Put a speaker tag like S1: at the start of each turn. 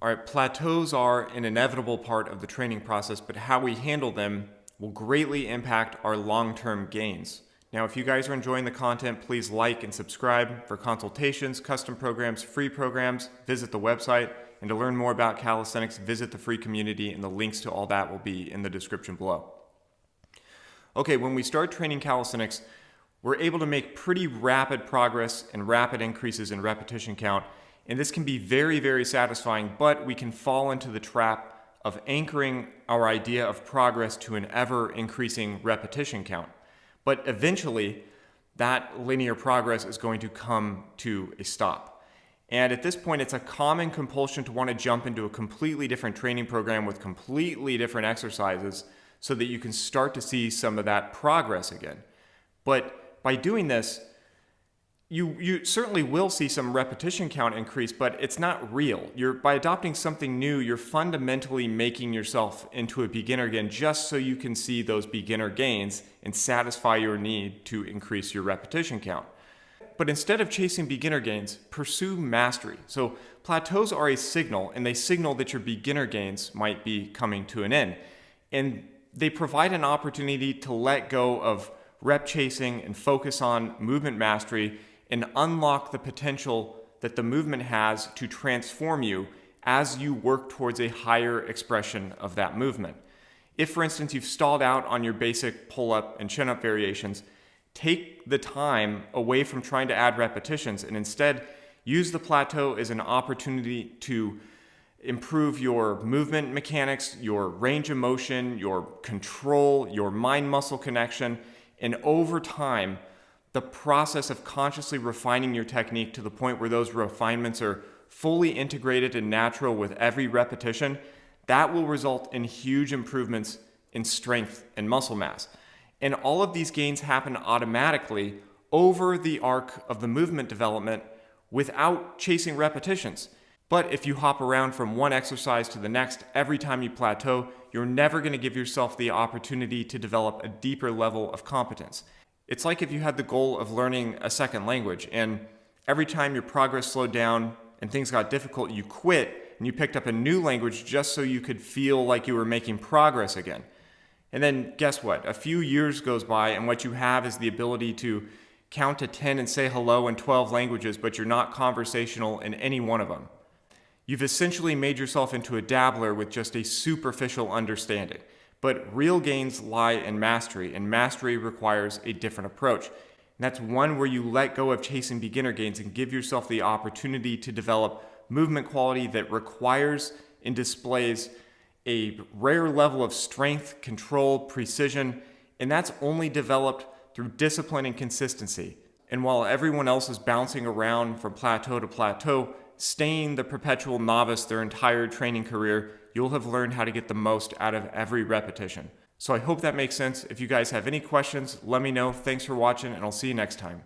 S1: All right, plateaus are an inevitable part of the training process, but how we handle them will greatly impact our long-term gains. Now, if you guys are enjoying the content, please like and subscribe. For consultations, custom programs, free programs, visit the website. And to learn more about calisthenics, visit the free community, and the links to all that will be in the description below. Okay, when we start training calisthenics, we're able to make pretty rapid progress and rapid increases in repetition count. And this can be very, very satisfying, but we can fall into the trap of anchoring our idea of progress to an ever-increasing repetition count. But eventually, that linear progress is going to come to a stop. And at this point, it's a common compulsion to want to jump into a completely different training program with completely different exercises so that you can start to see some of that progress again. But by doing this, you certainly will see some repetition count increase, but it's not real. By adopting something new, you're fundamentally making yourself into a beginner again just so you can see those beginner gains and satisfy your need to increase your repetition count. But instead of chasing beginner gains, pursue mastery. So plateaus are a signal, and they signal that your beginner gains might be coming to an end. And they provide an opportunity to let go of rep chasing and focus on movement mastery and unlock the potential that the movement has to transform you as you work towards a higher expression of that movement. If, for instance, you've stalled out on your basic pull-up and chin-up variations, take the time away from trying to add repetitions and instead use the plateau as an opportunity to improve your movement mechanics, your range of motion, your control, your mind-muscle connection, and over time, the process of consciously refining your technique to the point where those refinements are fully integrated and natural with every repetition, that will result in huge improvements in strength and muscle mass. And all of these gains happen automatically over the arc of the movement development without chasing repetitions. But if you hop around from one exercise to the next every time you plateau, you're never going to give yourself the opportunity to develop a deeper level of competence. It's like if you had the goal of learning a second language, and every time your progress slowed down and things got difficult, you quit and you picked up a new language just so you could feel like you were making progress again. And then guess what? A few years goes by and what you have is the ability to count to 10 and say hello in 12 languages, but you're not conversational in any one of them. You've essentially made yourself into a dabbler with just a superficial understanding. But real gains lie in mastery, and mastery requires a different approach. And that's one where you let go of chasing beginner gains and give yourself the opportunity to develop movement quality that requires and displays a rare level of strength, control, precision, and that's only developed through discipline and consistency. And while everyone else is bouncing around from plateau to plateau, staying the perpetual novice their entire training career, you'll have learned how to get the most out of every repetition. So I hope that makes sense. If you guys have any questions, let me know. Thanks for watching, and I'll see you next time.